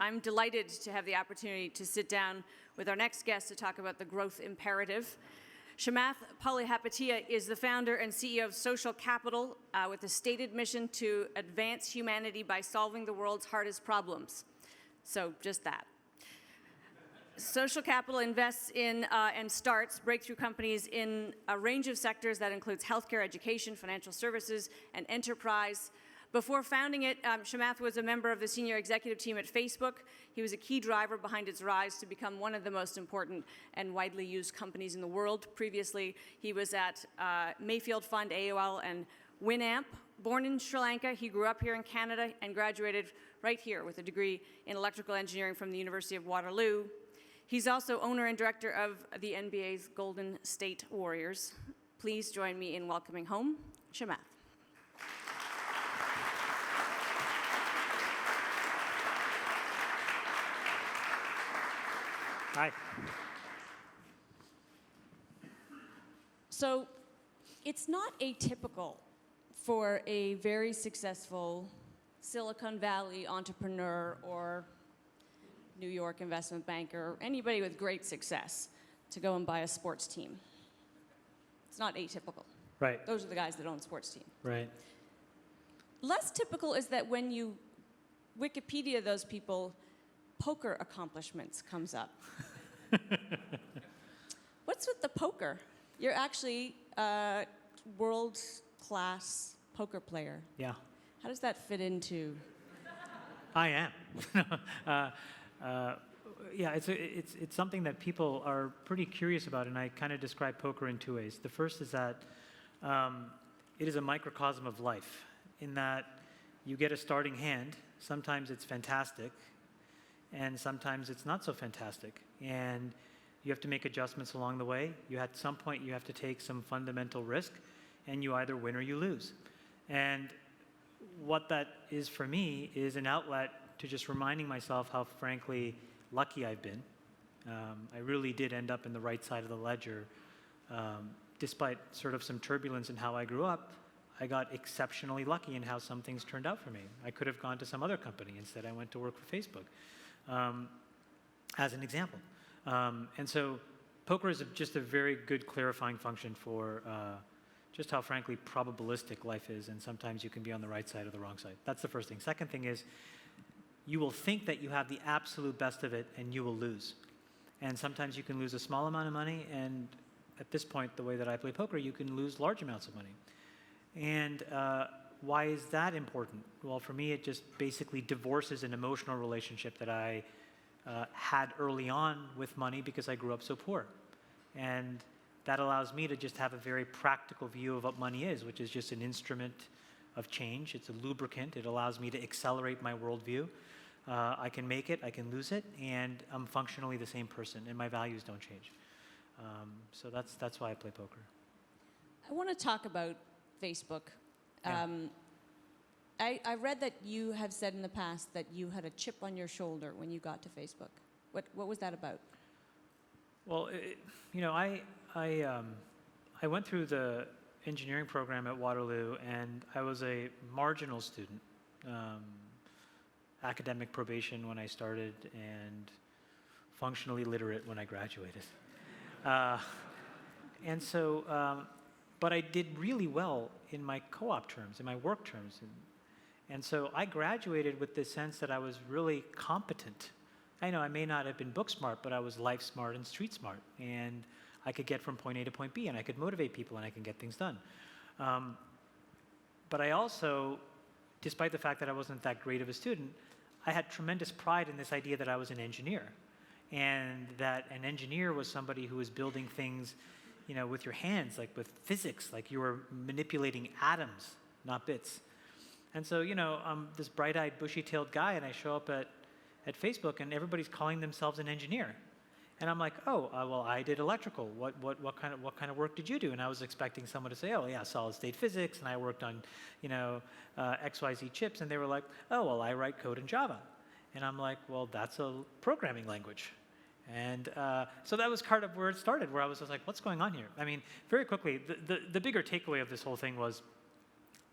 I'm delighted to have the opportunity to sit down with our next guest to talk about the growth imperative. Chamath Palihapitiya is the founder and CEO of Social Capital with a stated mission to advance humanity by solving the world's hardest problems. So just that. Social Capital invests in and starts breakthrough companies in a range of sectors that includes healthcare, education, financial services, and enterprise. Before founding it, Chamath was a member of the senior executive team at Facebook. He was a key driver behind its rise to become one of the most important and widely used companies in the world. Previously, he was at Mayfield Fund, AOL, and Winamp. Born in Sri Lanka, he grew up here in Canada and graduated right here with a degree in electrical engineering from the University of Waterloo. He's also owner and director of the NBA's Golden State Warriors. Please join me in welcoming home Chamath. Hi. So it's not atypical for a very successful Silicon Valley entrepreneur or New York investment banker, anybody with great success, to go and buy a sports team. It's not atypical. Right. Those are the guys that own sports teams. Right. Less typical is that when you Wikipedia those people, poker accomplishments comes up. What's with the poker? You're actually a world-class poker player. Yeah. How does that fit into? I am. Yeah, it's something that people are pretty curious about, and I kind of describe poker in two ways. The first is that it is a microcosm of life, in that you get a starting hand. Sometimes it's fantastic, and sometimes it's not so fantastic. And you have to make adjustments along the way. At some point, you have to take some fundamental risk, and you either win or you lose. And what that is for me is an outlet to just reminding myself how frankly lucky I've been. I really did end up in the right side of the ledger. Despite sort of some turbulence in how I grew up, I got exceptionally lucky in how some things turned out for me. I could have gone to some other company. Instead, I went to work for Facebook, as an example. And so poker is just a very good clarifying function for just how frankly probabilistic life is, and sometimes you can be on the right side or the wrong side. That's the first thing. Second thing is, you will think that you have the absolute best of it, and you will lose. And sometimes you can lose a small amount of money, and at this point, the way that I play poker, you can lose large amounts of money. And why is that important? Well, for me, it just basically divorces an emotional relationship that I had early on with money because I grew up so poor. And that allows me to just have a very practical view of what money is, which is just an instrument of change. It's a lubricant. It allows me to accelerate my worldview. I can make it, I can lose it, and I'm functionally the same person, and my values don't change. So that's why I play poker. I want to talk about Facebook. Yeah. I read that you have said in the past that you had a chip on your shoulder when you got to Facebook. What was that about? Well, I went through the engineering program at Waterloo, and I was a marginal student. Academic probation when I started, and functionally literate when I graduated. And so, but I did really well in my co-op terms, in my work terms. And so I graduated with this sense that I was really competent. I know I may not have been book smart, but I was life smart and street smart. And I could get from point A to point B, and I could motivate people, and I can get things done. But I also, despite the fact that I wasn't that great of a student, I had tremendous pride in this idea that I was an engineer, and that an engineer was somebody who was building things, with your hands, like with physics, like you were manipulating atoms, not bits. And so, I'm this bright-eyed, bushy-tailed guy, and I show up at Facebook, and everybody's calling themselves an engineer. And I'm like, oh, well, I did electrical. What kind of work did you do? And I was expecting someone to say, oh, yeah, solid-state physics, and I worked on, XYZ chips. And they were like, oh, well, I write code in Java. And I'm like, well, that's a programming language. And so that was kind of where it started, where I was just like, what's going on here? I mean, very quickly, the bigger takeaway of this whole thing was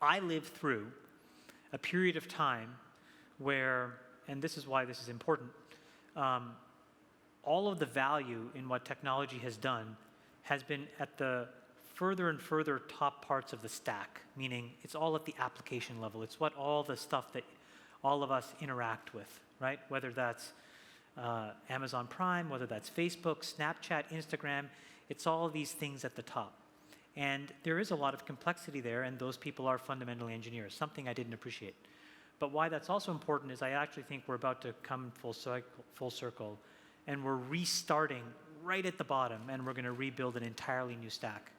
I lived through a period of time where and this is why this is important, all of the value in what technology has done has been at the further and further top parts of the stack, meaning it's all at the application level. It's what all the stuff that all of us interact with, right? Whether that's Amazon Prime, whether that's Facebook, Snapchat, Instagram, it's all these things at the top. And there is a lot of complexity there, and those people are fundamentally engineers, something I didn't appreciate. But why that's also important is I actually think we're about to come full circle, and we're restarting right at the bottom, and we're going to rebuild an entirely new stack.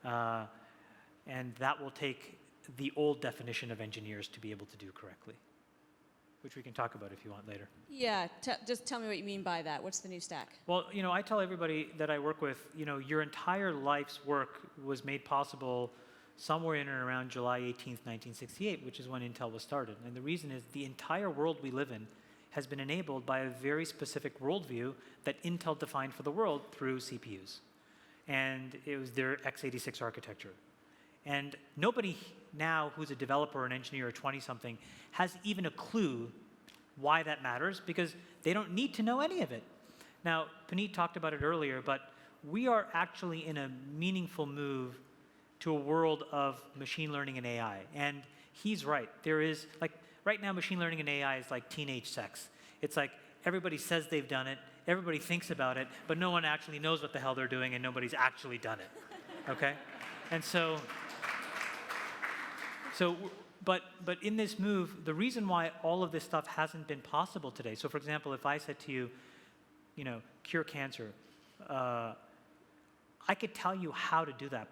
And that will take the old definition of engineers to be able to do correctly, which we can talk about if you want later. Yeah, just tell me what you mean by that. What's the new stack? Well, I tell everybody that I work with, your entire life's work was made possible somewhere in and around July 18th, 1968, which is when Intel was started. And the reason is the entire world we live in has been enabled by a very specific worldview that Intel defined for the world through CPUs. And it was their x86 architecture. And nobody now who's a developer or an engineer or 20-something has even a clue why that matters, because they don't need to know any of it. Now, Puneet talked about it earlier, but we are actually in a meaningful move to a world of machine learning and AI. And he's right. There is, right now, machine learning and AI is like teenage sex. It's like everybody says they've done it, everybody thinks about it, but no one actually knows what the hell they're doing, and nobody's actually done it, okay? And but in this move, the reason why all of this stuff hasn't been possible today, so for example, if I said to you, cure cancer, I could tell you how to do that.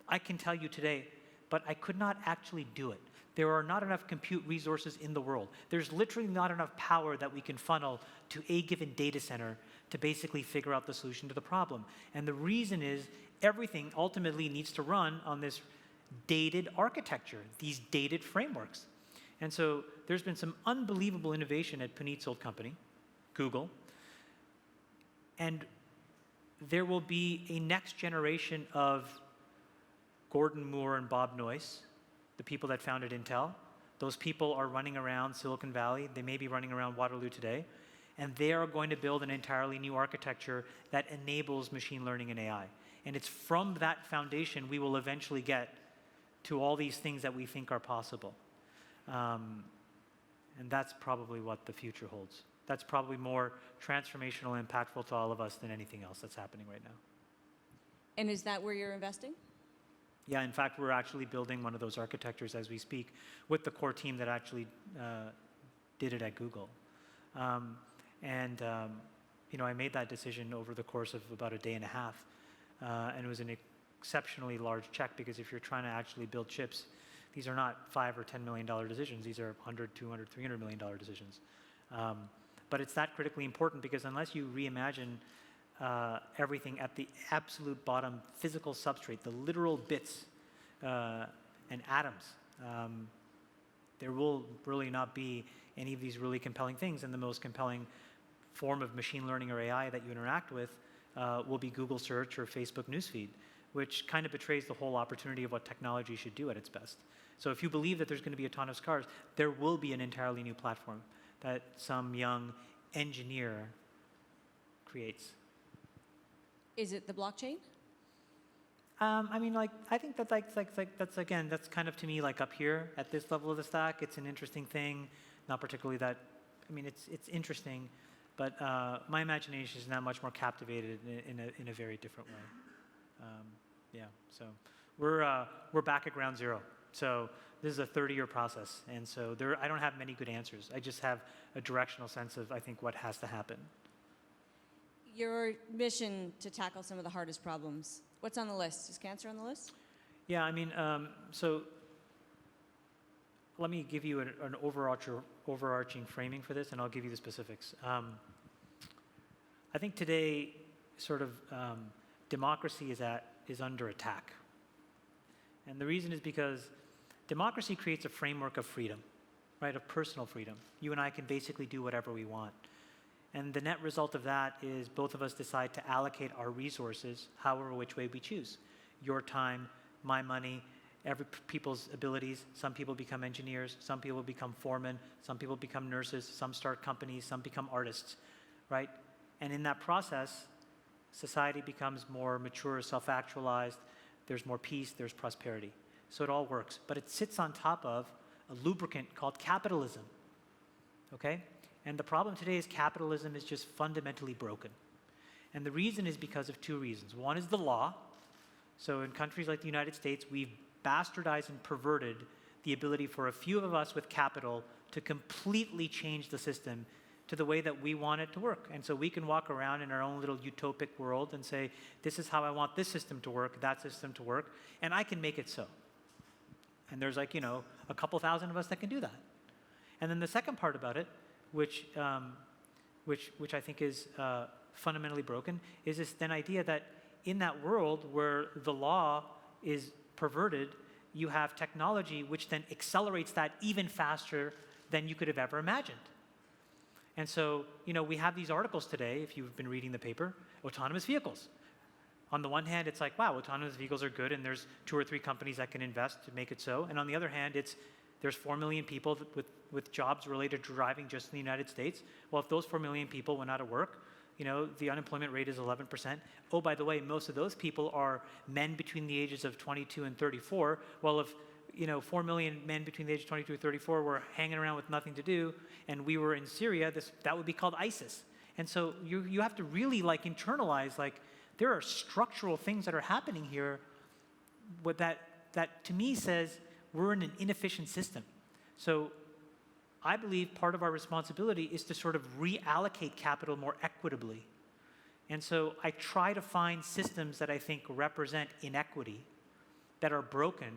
I can tell you today, but I could not actually do it. There are not enough compute resources in the world. There's literally not enough power that we can funnel to a given data center to basically figure out the solution to the problem. And the reason is everything ultimately needs to run on this dated architecture, these dated frameworks. And so there's been some unbelievable innovation at Puneet's old company, Google. And there will be a next generation of Gordon Moore and Bob Noyce, the people that founded Intel. Those people are running around Silicon Valley. They may be running around Waterloo today. And they are going to build an entirely new architecture that enables machine learning and AI. And it's from that foundation we will eventually get to all these things that we think are possible. And that's probably what the future holds. That's probably more transformational and impactful to all of us than anything else that's happening right now. And is that where you're investing? Yeah, in fact, we're actually building one of those architectures as we speak with the core team that actually did it at Google. I made that decision over the course of about a day and a half. And it was an exceptionally large check, because if you're trying to actually build chips, these are not $5 or $10 million decisions. These are $100, $200, $300 million decisions. But it's that critically important, because unless you reimagine everything at the absolute bottom, physical substrate, the literal bits and atoms, there will really not be any of these really compelling things. And the most compelling form of machine learning or AI that you interact with will be Google search or Facebook newsfeed, which kind of betrays the whole opportunity of what technology should do at its best. So if you believe that there's going to be autonomous cars, there will be an entirely new platform that some young engineer creates. Is it the blockchain? I think that that's again, that's kind of to me like up here at this level of the stack. It's an interesting thing, not particularly that. It's interesting, but my imagination is now much more captivated in a very different way. So we're back at ground zero. So this is a 30-year process, and so I don't have many good answers. I just have a directional sense of, I think, what has to happen. Your mission to tackle some of the hardest problems. What's on the list? Is cancer on the list? Yeah, so let me give you an overarching framing for this, and I'll give you the specifics. I think today, sort of, democracy is under attack. And the reason is because democracy creates a framework of freedom, right, of personal freedom. You and I can basically do whatever we want. And the net result of that is both of us decide to allocate our resources however which way we choose. Your time, my money, people's abilities. Some people become engineers, some people become foremen, some people become nurses, some start companies, some become artists, right? And in that process, society becomes more mature, self-actualized, there's more peace, there's prosperity. So it all works. But it sits on top of a lubricant called capitalism, okay? And the problem today is capitalism is just fundamentally broken. And the reason is because of two reasons. One is the law. So in countries like the United States, we've bastardized and perverted the ability for a few of us with capital to completely change the system to the way that we want it to work. And so we can walk around in our own little utopic world and say, this is how I want this system to work, that system to work, and I can make it so. And there's like, a couple thousand of us that can do that. And then the second part about it, which I think is fundamentally broken, is this then idea that in that world where the law is perverted, you have technology which then accelerates that even faster than you could have ever imagined. And so, we have these articles today, if you've been reading the paper, autonomous vehicles. On the one hand, it's like, wow, autonomous vehicles are good, and there's 2 or 3 companies that can invest to make it so. And on the other hand, there's 4 million people with jobs related to driving just in the United States. Well, if those 4 million people went out of work, the unemployment rate is 11%. Oh, by the way, most of those people are men between the ages of 22 and 34. Well, if 4 million men between the ages of 22 and 34 were hanging around with nothing to do, and we were in Syria, that would be called ISIS. And so you have to really internalize, there are structural things that are happening here that to me says we're in an inefficient system. So I believe part of our responsibility is to sort of reallocate capital more equitably. And so I try to find systems that I think represent inequity, that are broken,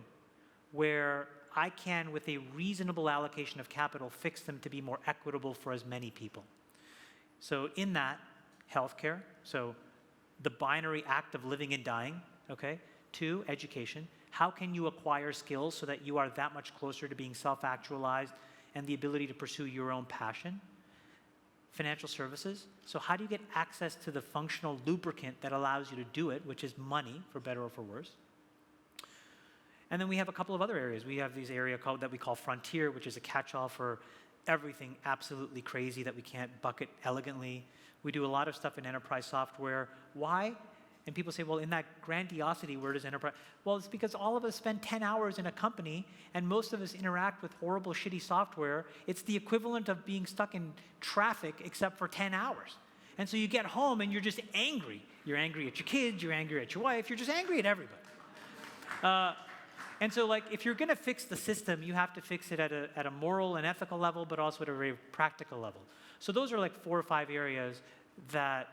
where I can, with a reasonable allocation of capital, fix them to be more equitable for as many people. So in that, healthcare, so the binary act of living and dying, okay? 2, education. How can you acquire skills so that you are that much closer to being self-actualized and the ability to pursue your own passion? Financial services. So how do you get access to the functional lubricant that allows you to do it, which is money, for better or for worse? And then we have a couple of other areas. We have this area that we call frontier, which is a catch-all for everything absolutely crazy that we can't bucket elegantly. We do a lot of stuff in enterprise software. Why? And people say, well, in that grandiosity, where does enterprise? Well, it's because all of us spend 10 hours in a company, and most of us interact with horrible, shitty software. It's the equivalent of being stuck in traffic, except for 10 hours. And so you get home, and you're just angry. You're angry at your kids. You're angry at your wife. You're just angry at everybody. And so, if you're going to fix the system, you have to fix it at a moral and ethical level, but also at a very practical level. So those are 4 or 5 areas that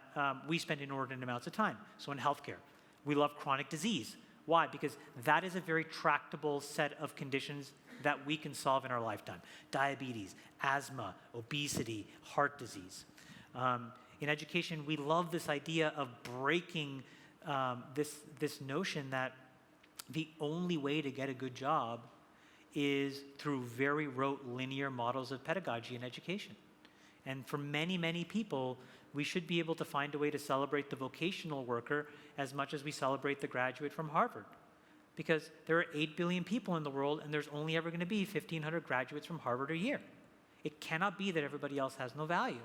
we spend inordinate amounts of time. So in healthcare, we love chronic disease. Why? Because that is a very tractable set of conditions that we can solve in our lifetime. Diabetes, asthma, obesity, heart disease. In education, we love this idea of breaking this notion that the only way to get a good job is through very rote linear models of pedagogy in education. And for many, many people, we should be able to find a way to celebrate the vocational worker as much as we celebrate the graduate from Harvard. Because there are 8 billion people in the world, and there's only ever going to be 1,500 graduates from Harvard a year. It cannot be that everybody else has no value.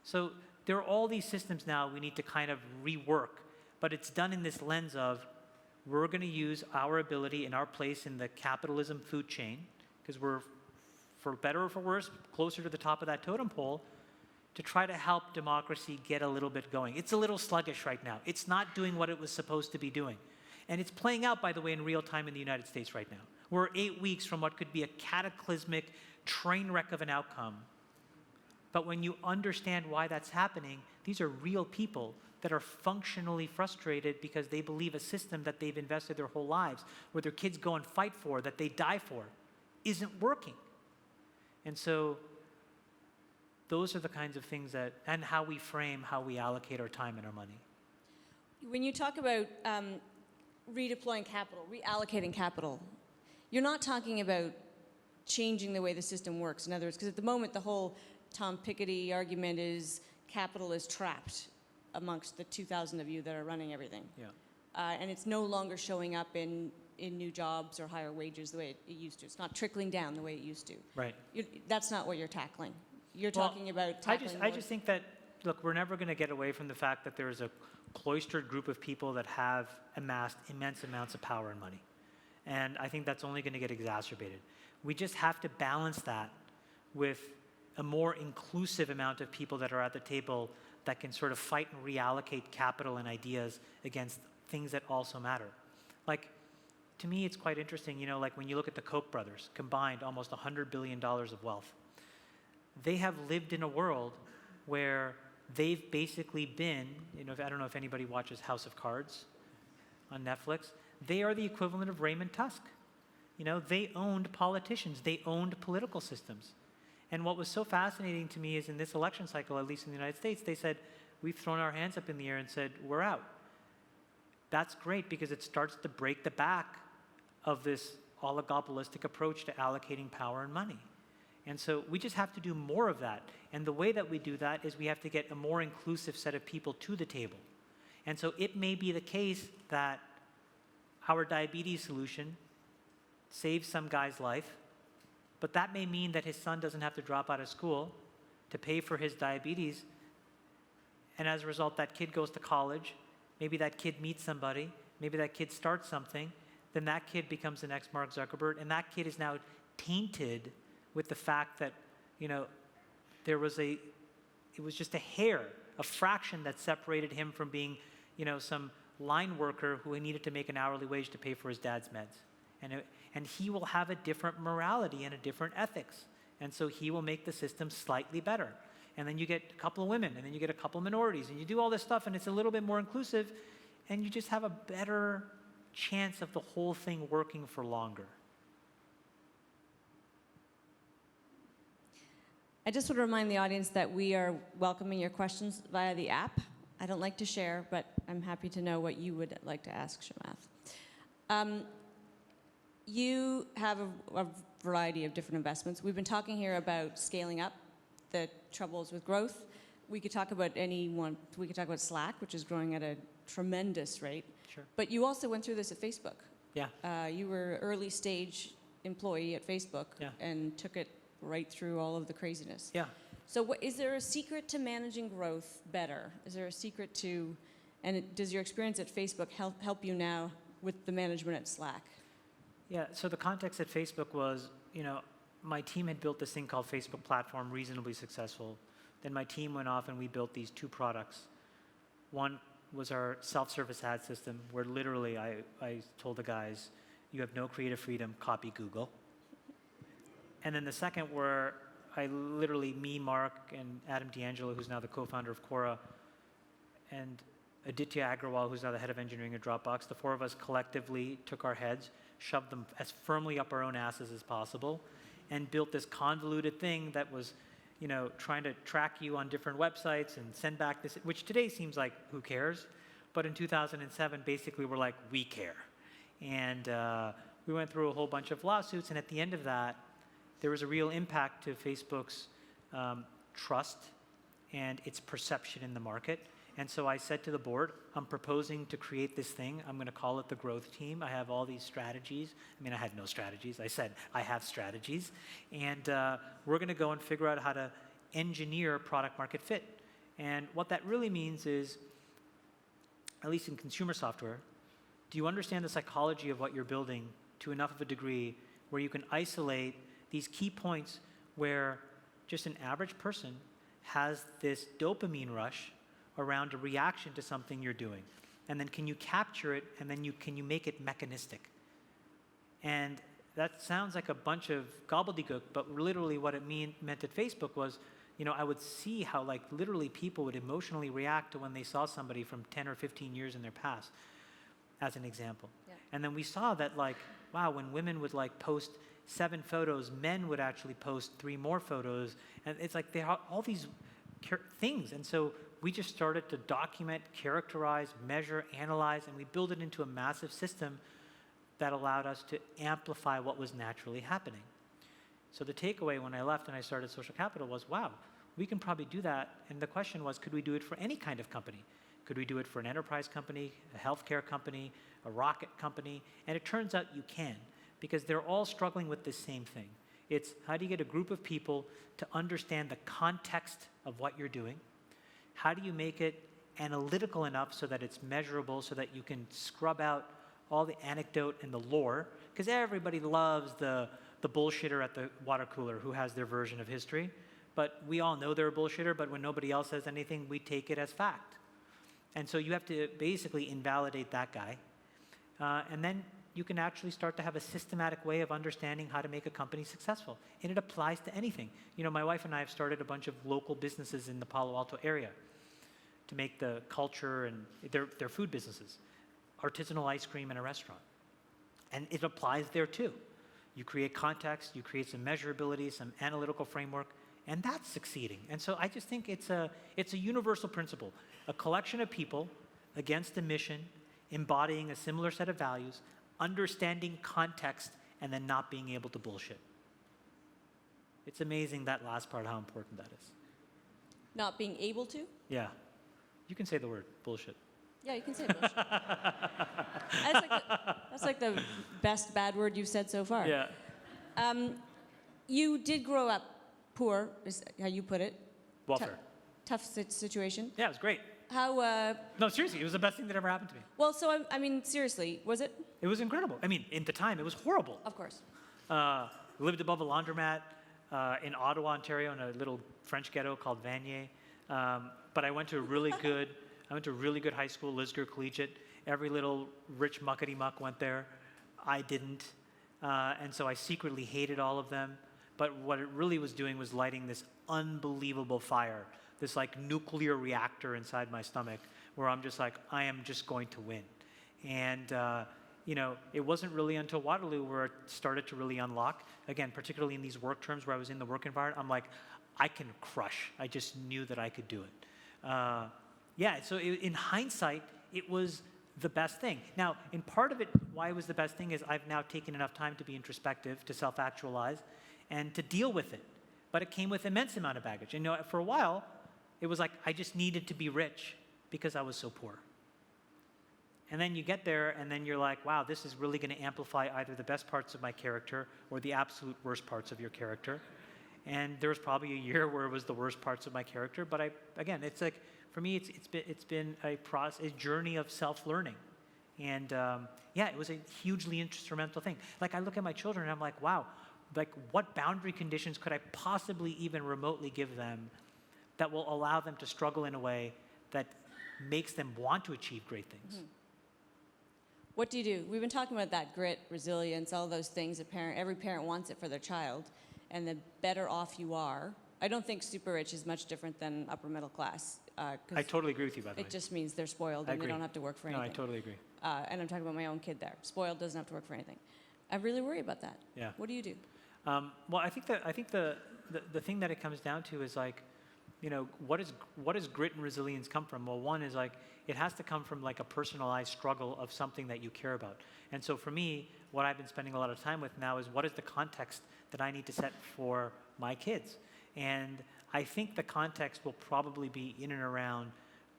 So there are all these systems now we need to kind of rework, but it's done in this lens of we're going to use our ability and our place in the capitalism food chain, because we're, for better or for worse, closer to the top of that totem pole, to try to help democracy get a little bit going. It's a little sluggish right now. It's not doing what it was supposed to be doing. And it's playing out, by the way, in real time in the United States right now. We're 8 weeks from what could be a cataclysmic train wreck of an outcome. But when you understand why that's happening, these are real people that are functionally frustrated because they believe a system that they've invested their whole lives, where their kids go and fight for, that they die for, isn't working. And so those are the kinds of things that, and how we frame, how we allocate our time and our money. When you talk about redeploying capital, reallocating capital, you're not talking about changing the way the system works. In other words, because at the moment, the whole Tom Piketty argument is capital is trapped amongst the 2,000 of you that are running everything. Yeah. And it's no longer showing up in in new jobs or higher wages the way it used to. It's not trickling down the way it used to. Right. That's not what you're tackling. You're Well, talking about tackling I just think that, look, we're never going to get away from the fact that there is a cloistered group of people that have amassed immense amounts of power and money. And I think that's only going to get exacerbated. We just have to balance that with a more inclusive amount of people that are at the table that can sort of fight and reallocate capital and ideas against things that also matter. Like, to me, it's quite interesting, you know, like when you look at the Koch brothers, combined almost $100 billion of wealth. They have lived in a world where they've basically been, you know, I don't know if anybody watches House of Cards on Netflix. They are the equivalent of Raymond Tusk. You know, they owned politicians. They owned political systems. And what was so fascinating to me is in this election cycle, at least in the United States, they said, we've thrown our hands up in the air and said, we're out. That's great because it starts to break the back of this oligopolistic approach to allocating power and money. And so we just have to do more of that. And the way that we do that is we have to get a more inclusive set of people to the table. And so it may be the case that our diabetes solution saves some guy's life, but that may mean that his son doesn't have to drop out of school to pay for his diabetes. And as a result, that kid goes to college. Maybe that kid meets somebody. Maybe that kid starts something. Then that kid becomes the next Mark Zuckerberg. And that kid is now tainted with the fact that, you know, it was just a hair, a fraction that separated him from being, you know, some line worker who needed to make an hourly wage to pay for his dad's meds. And he will have a different morality and a different ethics. And so he will make the system slightly better. And then you get a couple of women, and then you get a couple of minorities, and you do all this stuff, and it's a little bit more inclusive, and you just have a better chance of the whole thing working for longer. I just want to remind the audience that we are welcoming your questions via the app. I don't like to share, but I'm happy to know what you would like to ask Chamath. You have a variety of different investments. We've been talking here about scaling up, the troubles with growth. We could talk about we could talk about Slack, which is growing at a tremendous rate. Sure. But you also went through this at Facebook. Yeah. You were an early stage employee at Facebook and took it right through all of the craziness. Yeah. So is there a secret to managing growth better? Is there a secret to, does your experience at Facebook help you now with the management at Slack? Yeah, so the context at Facebook was, you know, my team had built this thing called Facebook Platform, reasonably successful. Then my team went off and we built these two products. One was our self-service ad system, where literally I told the guys, you have no creative freedom, copy Google. And then the second where me, Mark, and Adam D'Angelo, who's now the co-founder of Quora, and Aditya Agrawal, who's now the head of engineering at Dropbox, the four of us collectively took our heads, shoved them as firmly up our own asses as possible, and built this convoluted thing that was, you know, trying to track you on different websites and send back this, which today seems like, who cares? But in 2007, basically, we're like, we care. And we went through a whole bunch of lawsuits, and at the end of that, there was a real impact to Facebook's trust and its perception in the market. And so I said to the board, I'm proposing to create this thing. I'm going to call it the growth team. I have all these strategies. I mean, I had no strategies. I said, I have strategies. And we're going to go and figure out how to engineer product market fit. And what that really means is, at least in consumer software, do you understand the psychology of what you're building to enough of a degree where you can isolate these key points where just an average person has this dopamine rush around a reaction to something you're doing? And then can you capture it, and then can you make it mechanistic? And that sounds like a bunch of gobbledygook, but literally what it meant at Facebook was, you know, I would see how like literally people would emotionally react to when they saw somebody from 10 or 15 years in their past, as an example. Yeah. And then we saw that like, wow, when women would like post 7 photos, men would actually post 3 more photos. And it's like they have all these things. And so we just started to document, characterize, measure, analyze, and we built it into a massive system that allowed us to amplify what was naturally happening. So the takeaway when I left and I started Social Capital was, wow, we can probably do that. And the question was, could we do it for any kind of company? Could we do it for an enterprise company, a healthcare company, a rocket company? And it turns out you can, because they're all struggling with the same thing. It's how do you get a group of people to understand the context of what you're doing? How do you make it analytical enough so that it's measurable, so that you can scrub out all the anecdote and the lore? Because everybody loves the bullshitter at the water cooler who has their version of history. But we all know they're a bullshitter, but when nobody else says anything, we take it as fact. And so you have to basically invalidate that guy. And then you can actually start to have a systematic way of understanding how to make a company successful. And it applies to anything. You know, my wife and I have started a bunch of local businesses in the Palo Alto area to make the culture, and they're food businesses, artisanal ice cream in a restaurant. And it applies there too. You create context, you create some measurability, some analytical framework, and that's succeeding. And so I just think it's a universal principle. A collection of people against a mission, embodying a similar set of values, understanding context, and then not being able to bullshit. It's amazing, that last part, how important that is. Not being able to? Yeah. You can say the word, bullshit. Yeah, you can say bullshit. That's like the best bad word you've said so far. Yeah. You did grow up poor, is how you put it. Welfare. Tough situation. Yeah, it was great. How, No, seriously, it was the best thing that ever happened to me. well, so I mean, seriously, was it? It was incredible. I mean, in the time, it was horrible. Of course. Lived above a laundromat in Ottawa, Ontario, in a little French ghetto called Vanier. But I went to a really good high school, Lisgar Collegiate. Every little rich muckety-muck went there. I didn't. And so I secretly hated all of them. But what it really was doing was lighting this unbelievable fire, this like nuclear reactor inside my stomach, where I'm just like, I am just going to win. And you know, it wasn't really until Waterloo where it started to really unlock. Again, particularly in these work terms where I was in the work environment, I'm like, I can crush. I just knew that I could do it. Yeah, so in hindsight, it was the best thing. Now, in part of it, why it was the best thing is I've now taken enough time to be introspective, to self-actualize, and to deal with it. But it came with immense amount of baggage. And you know, for a while, it was like I just needed to be rich because I was so poor. And then you get there, and then you're like, wow, this is really going to amplify either the best parts of my character or the absolute worst parts of your character. And there was probably a year where it was the worst parts of my character. But again, it's like, for me, it's been a journey of self-learning. And yeah, it was a hugely instrumental thing. Like, I look at my children, and I'm like, wow, like, what boundary conditions could I possibly even remotely give them that will allow them to struggle in a way that makes them want to achieve great things? Mm-hmm. What do you do? We've been talking about that grit, resilience, all those things. Every parent wants it for their child, and the better off you are. I don't think super rich is much different than upper middle class. I totally agree with you, by the way. It just means they're spoiled and they don't have to work for anything. No, I totally agree. And I'm talking about my own kid there. Spoiled, doesn't have to work for anything. I really worry about that. Yeah. What do you do? Well, I think the thing that it comes down to is like, you know, what does grit and resilience come from? Well, one is like, it has to come from like a personalized struggle of something that you care about. And so for me, what I've been spending a lot of time with now is what is the context that I need to set for my kids? And I think the context will probably be in and around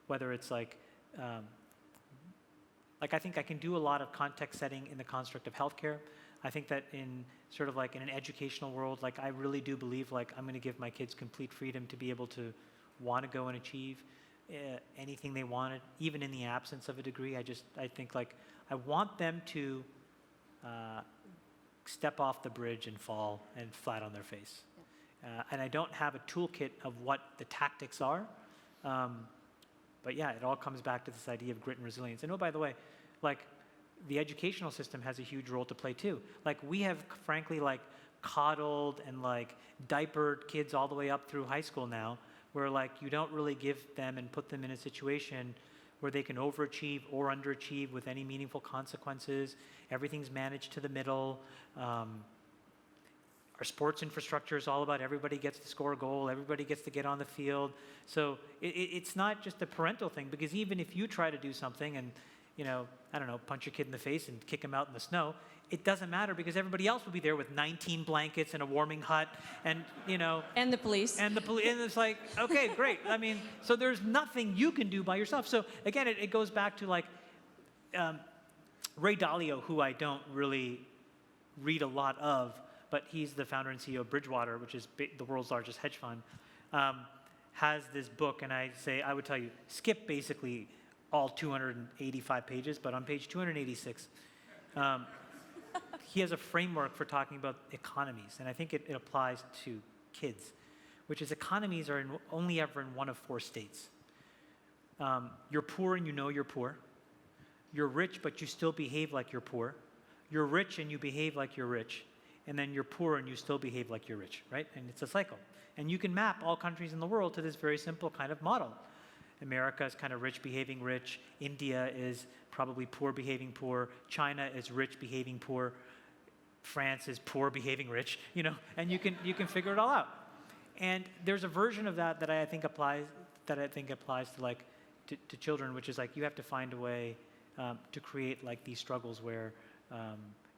whether it's like I think I can do a lot of context setting in the construct of healthcare. I think that in sort of like in an educational world, like I really do believe like I'm going to give my kids complete freedom to be able to want to go and achieve anything they wanted, even in the absence of a degree. I think like I want them to step off the bridge and fall and flat on their face. And I don't have a toolkit of what the tactics are. But yeah, it all comes back to this idea of grit and resilience. And oh, by the way, like the educational system has a huge role to play too. Like we have frankly like coddled and like diapered kids all the way up through high school now, where like you don't really give them and put them in a situation where they can overachieve or underachieve with any meaningful consequences. Everything's managed to the middle. Our sports infrastructure is all about everybody gets to score a goal, everybody gets to get on the field. So it's not just a parental thing, because even if you try to do something and, you know, I don't know, punch your kid in the face and kick him out in the snow, it doesn't matter because everybody else will be there with 19 blankets and a warming hut and, And the police. and and it's like, okay, great. I mean, so there's nothing you can do by yourself. So again, it goes back to like Ray Dalio, who I don't really read a lot of, but he's the founder and CEO of Bridgewater, which is the world's largest hedge fund, has this book, and I would tell you, skip basically all 285 pages, but on page 286, he has a framework for talking about economies, and I think it applies to kids, which is economies are only ever in one of four states. You're poor and you know you're poor. You're rich, but you still behave like you're poor. You're rich and you behave like you're rich. And then you're poor and you still behave like you're rich, right? And it's a cycle. And you can map all countries in the world to this very simple kind of model. America is kind of rich behaving rich. India is probably poor behaving poor. China is rich behaving poor. France is poor behaving rich, and you can figure it all out. And there's a version of that I think applies to like to children, which is like you have to find a way to create like these struggles where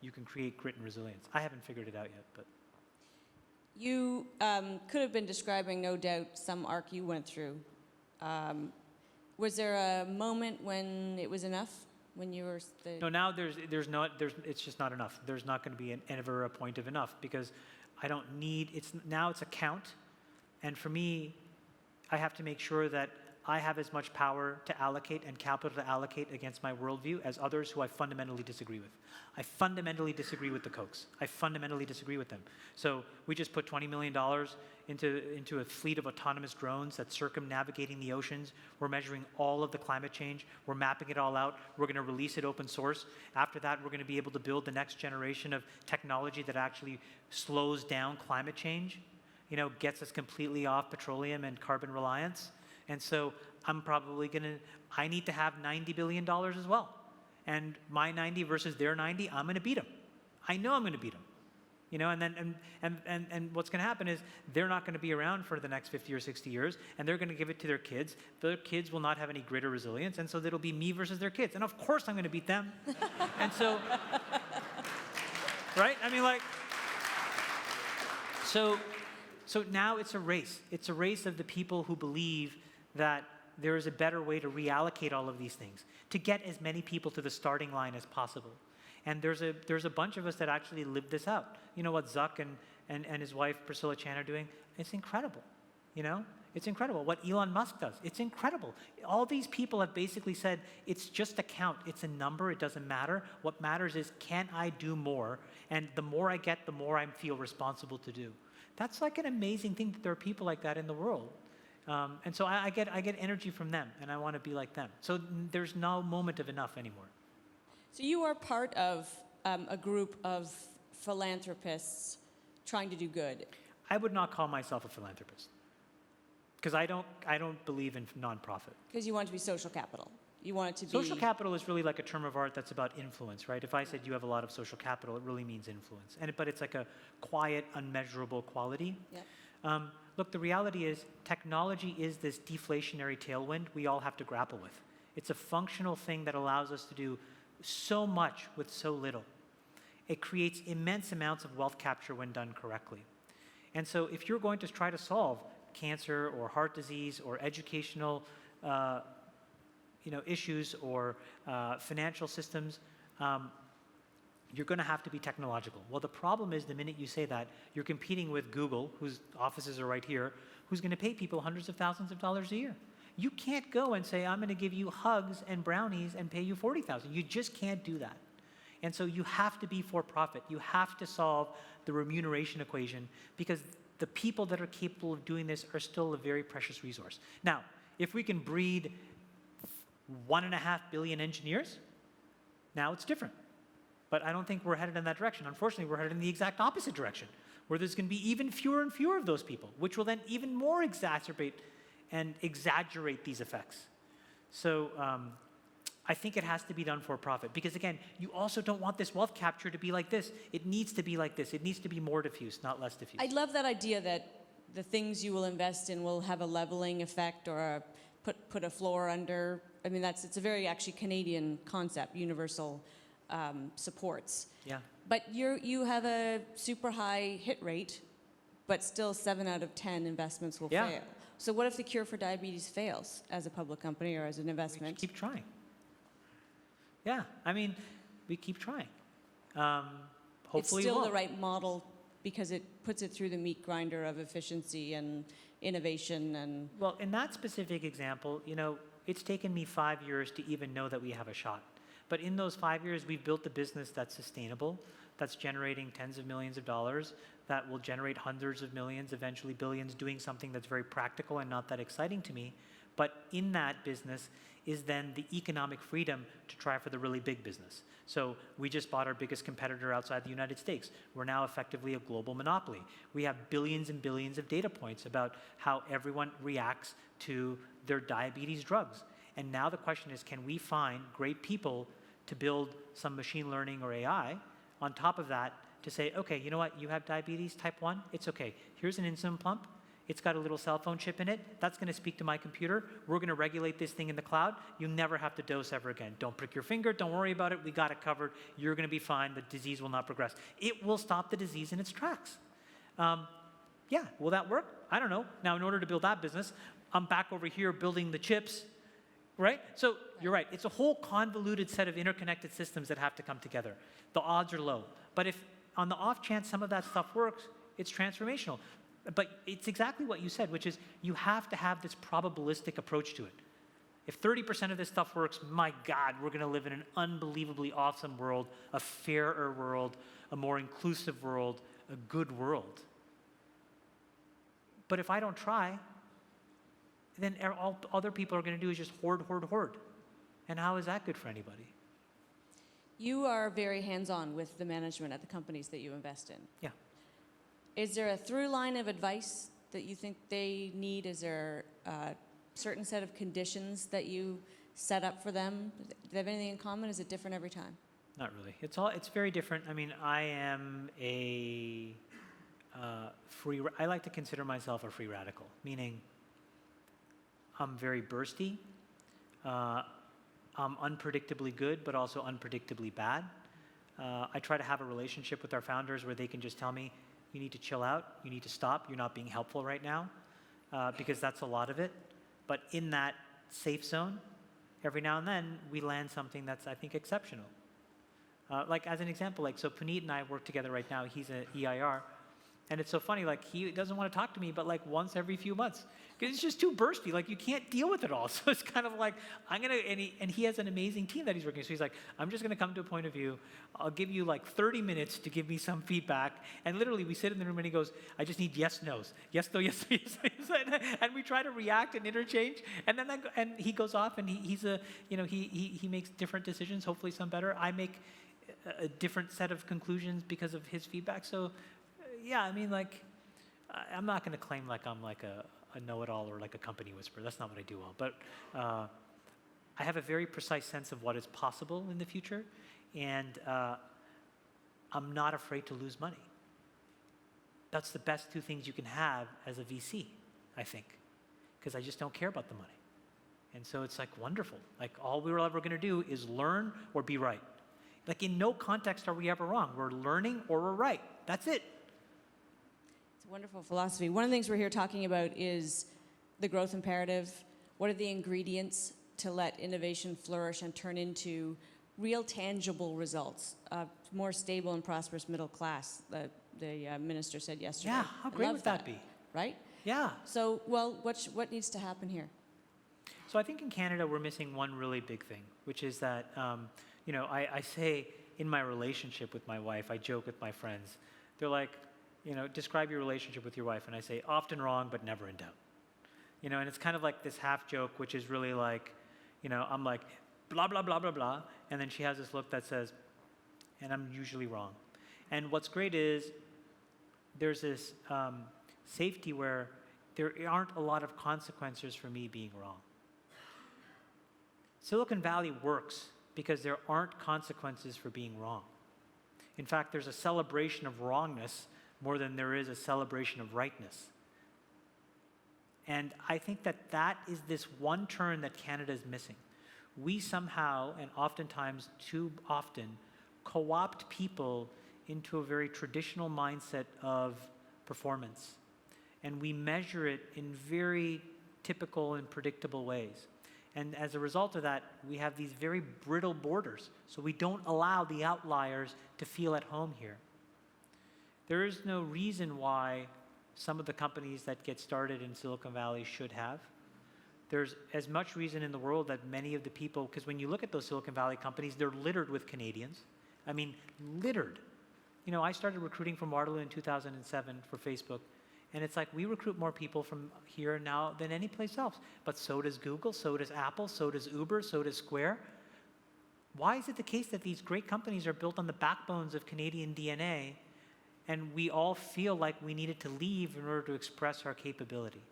you can create grit and resilience. I haven't figured it out yet, but. You could have been describing, no doubt, some arc you went through. Was there a moment when it was enough? When you were No, now it's just not enough. There's not going to be ever a point of enough because I don't need, now it's a count. And for me, I have to make sure that I have as much power to allocate and capital to allocate against my worldview as others who I fundamentally disagree with. I fundamentally disagree with the Kochs. I fundamentally disagree with them. So we just put $20 million into a fleet of autonomous drones that's circumnavigating the oceans. We're measuring all of the climate change. We're mapping it all out. We're going to release it open source. After that, we're going to be able to build the next generation of technology that actually slows down climate change, gets us completely off petroleum and carbon reliance. And so I'm probably I need to have $90 billion as well. And my 90 versus their 90, I'm going to beat them. I know I'm going to beat them. And what's going to happen is they're not going to be around for the next 50 or 60 years, and they're going to give it to their kids. Their kids will not have any grit or resilience, and so it'll be me versus their kids. And of course I'm going to beat them. And so, right? I mean, like, so now it's a race. It's a race of the people who believe that there is a better way to reallocate all of these things, to get as many people to the starting line as possible. And there's a bunch of us that actually live this out. You know what Zuck and his wife Priscilla Chan are doing? It's incredible. It's incredible. What Elon Musk does, it's incredible. All these people have basically said, it's just a count. It's a number. It doesn't matter. What matters is, can I do more? And the more I get, the more I feel responsible to do. That's like an amazing thing that there are people like that in the world. And so I get energy from them, and I want to be like them. So there's no moment of enough anymore. So you are part of a group of philanthropists trying to do good. I would not call myself a philanthropist because I don't believe in nonprofit. Because you want it to be social capital. You want it to be... Social capital is really like a term of art that's about influence, right? If I said you have a lot of social capital, it really means influence. But it's like a quiet, unmeasurable quality. Yep. Look, the reality is technology is this deflationary tailwind we all have to grapple with. It's a functional thing that allows us to do so much with so little. It creates immense amounts of wealth capture when done correctly. And so if you're going to try to solve cancer or heart disease or educational issues or financial systems, you're going to have to be technological. Well, the problem is the minute you say that, you're competing with Google, whose offices are right here, who's going to pay people hundreds of thousands of dollars a year. You can't go and say, I'm going to give you hugs and brownies and pay you $40,000. You just can't do that. And so you have to be for profit. You have to solve the remuneration equation because the people that are capable of doing this are still a very precious resource. Now, if we can breed 1.5 billion engineers, now it's different. But I don't think we're headed in that direction. Unfortunately, we're headed in the exact opposite direction, where there's going to be even fewer and fewer of those people, which will then even more exacerbate and exaggerate these effects. So I think it has to be done for profit. Because again, you also don't want this wealth capture to be like this. It needs to be like this. It needs to be more diffuse, not less diffuse. I love that idea that the things you will invest in will have a leveling effect or put a floor under. I mean, it's a very actually Canadian concept, universal supports. Yeah. But you have a super high hit rate, but still 7 out of 10 investments will Yeah. fail. So what if the cure for diabetes fails as a public company or as an We investment? keep trying. Yeah, I mean, we keep trying. Hopefully It's still we'll. the right model because it puts it through the meat grinder of efficiency and innovation and Well, in that specific example, it's taken me 5 years to even know that we have a shot. But in those 5 years, we've built a business that's sustainable, that's generating tens of millions of dollars, that will generate hundreds of millions, eventually billions, doing something that's very practical and not that exciting to me. But in that business is then the economic freedom to try for the really big business. So we just bought our biggest competitor outside the United States. We're now effectively a global monopoly. We have billions and billions of data points about how everyone reacts to their diabetes drugs. And now the question is, can we find great people to build some machine learning or AI on top of that to say, okay, you know what, you have diabetes type 1, it's okay. Here's an insulin pump. It's got a little cell phone chip in it. That's going to speak to my computer. We're going to regulate this thing in the cloud. You'll never have to dose ever again. Don't prick your finger. Don't worry about it. We got it covered. You're going to be fine. The disease will not progress. It will stop the disease in its tracks. Yeah, will that work? I don't know. Now, in order to build that business, I'm back over here building the chips, right? So you're right. It's a whole convoluted set of interconnected systems that have to come together. The odds are low. But if on the off chance some of that stuff works, it's transformational. But it's exactly what you said, which is you have to have this probabilistic approach to it. If 30% of this stuff works, my God, we're going to live in an unbelievably awesome world, a fairer world, a more inclusive world, a good world. But if I don't try, then all other people are going to do is just hoard, hoard, hoard. And how is that good for anybody? you are very hands-on with the management at the companies that you invest in. Yeah. Is there a through line of advice that you think they need? Is there a certain set of conditions that you set up for them? Do they have anything in common? Is it different every time? Not really. It's very different. I mean, I am a I like to consider myself a free radical, meaning I'm very bursty. I'm unpredictably good, but also unpredictably bad. I try to have a relationship with our founders where they can just tell me, you need to chill out, you need to stop, you're not being helpful right now, because that's a lot of it. But in that safe zone, every now and then, we land something that's, I think, exceptional. Like as an example, so Puneet and I work together right now. He's an EIR. And it's so funny, he doesn't want to talk to me, but once every few months. Because it's just too bursty, you can't deal with it all. So it's kind of and he has an amazing team that he's working with. So he's I'm just going to come to a point of view. I'll give you 30 minutes to give me some feedback. And literally we sit in the room and he goes, I just need yes, no's. Yes, no, yes, no, yes, no, yes. And we try to react and interchange. And then and he goes off and he makes different decisions, hopefully some better. I make a different set of conclusions because of his feedback. So yeah, I mean, I'm not going to claim I'm a know-it-all or a company whisperer. That's not what I do well. But I have a very precise sense of what is possible in the future, and I'm not afraid to lose money. That's the best two things you can have as a VC, I think, because I just don't care about the money. And so it's wonderful. All we're ever going to do is learn or be right. In no context are we ever wrong. We're learning or we're right. That's it. It's a wonderful philosophy. One of the things we're here talking about is the growth imperative. What are the ingredients to let innovation flourish and turn into real tangible results? More stable and prosperous middle class, the minister said yesterday. Yeah, how great would that be? Right? Yeah. So, what needs to happen here? So I think in Canada we're missing one really big thing, which is that, I say in my relationship with my wife, I joke with my friends, they're describe your relationship with your wife, and I say, often wrong, but never in doubt. And it's kind of this half joke, which is really I'm blah, blah, blah, blah, blah, and then she has this look that says, and I'm usually wrong. And what's great is there's this safety where there aren't a lot of consequences for me being wrong. Silicon Valley works because there aren't consequences for being wrong. In fact, there's a celebration of wrongness more than there is a celebration of rightness. And I think that is this one turn that Canada is missing. We somehow, and oftentimes too often, co-opt people into a very traditional mindset of performance. And we measure it in very typical and predictable ways. And as a result of that, we have these very brittle borders. So we don't allow the outliers to feel at home here. There is no reason why some of the companies that get started in Silicon Valley should have. There's as much reason in the world that many of the people, because when you look at those Silicon Valley companies, they're littered with Canadians. I mean, littered. You know, I started recruiting from Waterloo in 2007 for Facebook, and it's like we recruit more people from here now than any place else. But so does Google, so does Apple, so does Uber, so does Square. Why is it the case that these great companies are built on the backbones of Canadian DNA, and we all feel like we needed to leave in order to express our capability?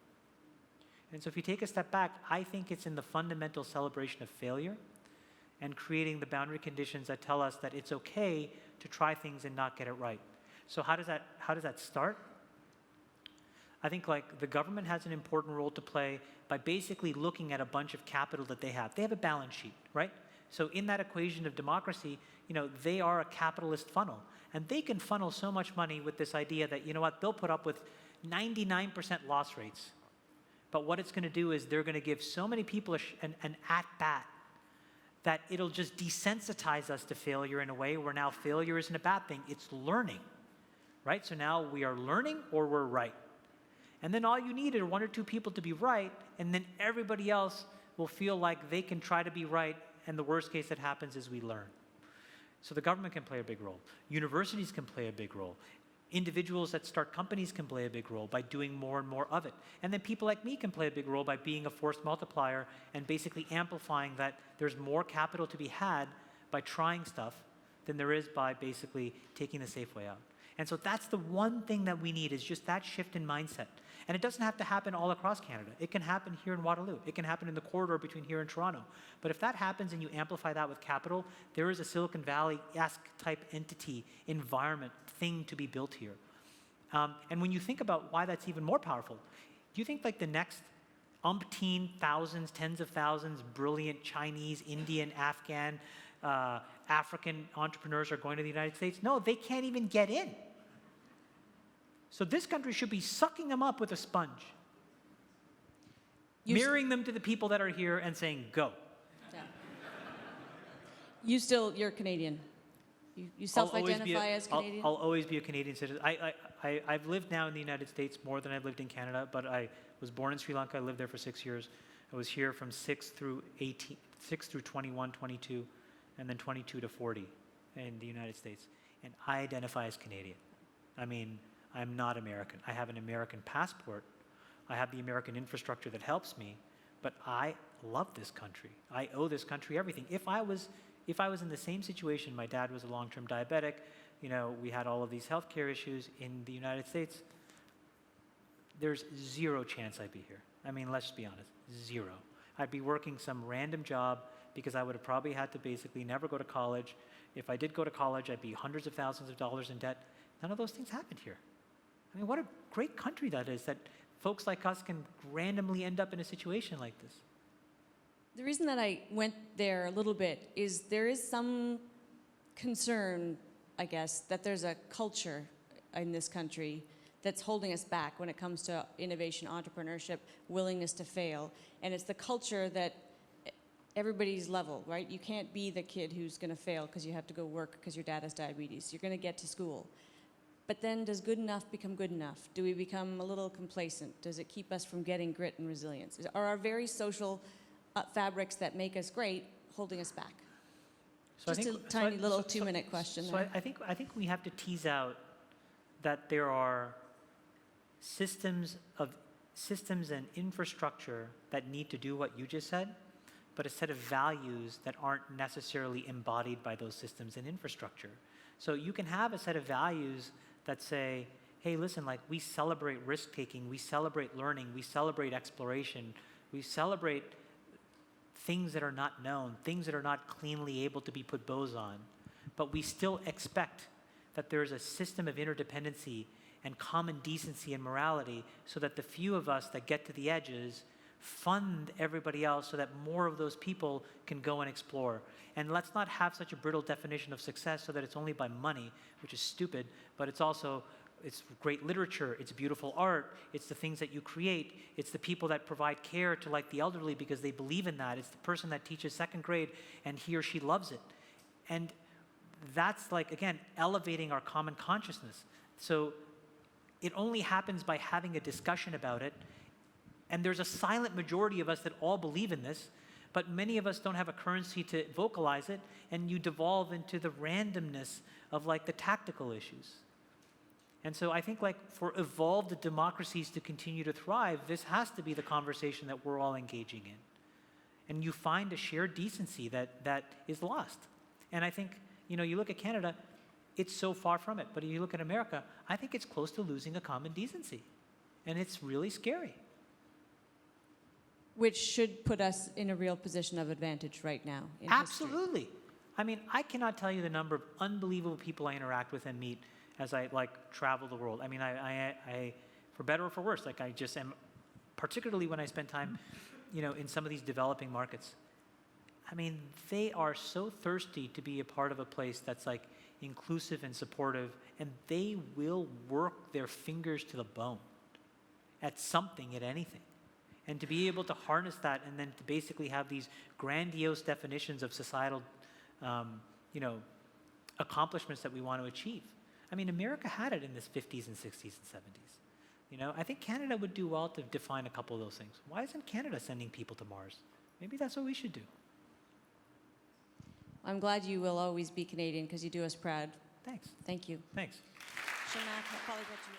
And so if you take a step back, I think it's in the fundamental celebration of failure and creating the boundary conditions that tell us that it's okay to try things and not get it right. So how does that start? I think like the government has an important role to play by basically looking at a bunch of capital that they have. They have a balance sheet, right? So in that equation of democracy, you know, they are a capitalist funnel. And they can funnel so much money with this idea that, you know what, they'll put up with 99% loss rates. But what it's going to do is they're going to give so many people an at-bat that it'll just desensitize us to failure in a way where now failure isn't a bad thing, it's learning, right? So now we are learning or we're right. And then all you need are one or two people to be right, and then everybody else will feel like they can try to be right, and the worst case that happens is we learn. So the government can play a big role. Universities can play a big role. Individuals that start companies can play a big role by doing more and more of it. And then people like me can play a big role by being a force multiplier and basically amplifying that there's more capital to be had by trying stuff than there is by basically taking the safe way out. And so that's the one thing that we need, is just that shift in mindset. And it doesn't have to happen all across Canada. It can happen here in Waterloo. It can happen in the corridor between here and Toronto. But if that happens and you amplify that with capital, there is a Silicon Valley-esque type entity, environment, thing to be built here. And when you think about why that's even more powerful, do you think like the next umpteen thousands, tens of thousands, brilliant Chinese, Indian, Afghan, African entrepreneurs are going to the United States? No, they can't even get in. So this country should be sucking them up with a sponge, mirroring them to the people that are here and saying, go. Yeah. You're Canadian. You self-identify as Canadian? I'll always be a Canadian citizen. I've lived now in the United States more than I've lived in Canada, but I was born in Sri Lanka. I lived there for 6 years. I was here from 6 through 21, 22, and then 22 to 40 in the United States. And I identify as Canadian. I mean, I'm not American. I have an American passport. I have the American infrastructure that helps me, but I love this country. I owe this country everything. If I was in the same situation, my dad was a long-term diabetic, you know, we had all of these healthcare issues in the United States, there's zero chance I'd be here. I mean, let's just be honest, zero. I'd be working some random job because I would have probably had to basically never go to college. If I did go to college, I'd be hundreds of thousands of dollars in debt. None of those things happened here. I mean, what a great country that is, that folks like us can randomly end up in a situation like this. The reason that I went there a little bit is there is some concern, I guess, that there's a culture in this country that's holding us back when it comes to innovation, entrepreneurship, willingness to fail. And it's the culture that everybody's level, right? You can't be the kid who's going to fail because you have to go work because your dad has diabetes. You're going to get to school. But then does good enough become good enough? Do we become a little complacent? Does it keep us from getting grit and resilience? Are our very social fabrics that make us great holding us back? So Just a tiny little two-minute question. So I think we have to tease out that there are systems and infrastructure that need to do what you just said, but a set of values that aren't necessarily embodied by those systems and infrastructure. So you can have a set of values that say, hey, listen, like we celebrate risk-taking, we celebrate learning, we celebrate exploration, we celebrate things that are not known, things that are not cleanly able to be put bows on, but we still expect that there's a system of interdependency and common decency and morality so that the few of us that get to the edges fund everybody else so that more of those people can go and explore. And let's not have such a brittle definition of success so that it's only by money, which is stupid, but it's also, it's great literature, it's beautiful art, it's the things that you create, it's the people that provide care to like the elderly because they believe in that, it's the person that teaches second grade and he or she loves it. And that's like, again, elevating our common consciousness. So it only happens by having a discussion about it. And there's a silent majority of us that all believe in this, but many of us don't have a currency to vocalize it, and you devolve into the randomness of like the tactical issues. And so I think like for evolved democracies to continue to thrive, this has to be the conversation that we're all engaging in. And you find a shared decency that is lost. And I think, you know, you look at Canada, it's so far from it. But if you look at America, I think it's close to losing a common decency. And it's really scary. Which should put us in a real position of advantage right now in Absolutely. history. I mean, I cannot tell you the number of unbelievable people I interact with and meet as I like travel the world. I mean, I for better or for worse, like I just am, particularly when I spend time, you know, in some of these developing markets. I mean, they are so thirsty to be a part of a place that's like inclusive and supportive, and they will work their fingers to the bone at something, at anything. And to be able to harness that and then to basically have these grandiose definitions of societal, you know, accomplishments that we want to achieve. I mean, America had it in the 50s and 60s and 70s. You know, I think Canada would do well to define a couple of those things. Why isn't Canada sending people to Mars? Maybe that's what we should do. I'm glad you will always be Canadian because you do us proud. Thanks. Thank you. Thanks. Chamath, I'll probably go to you.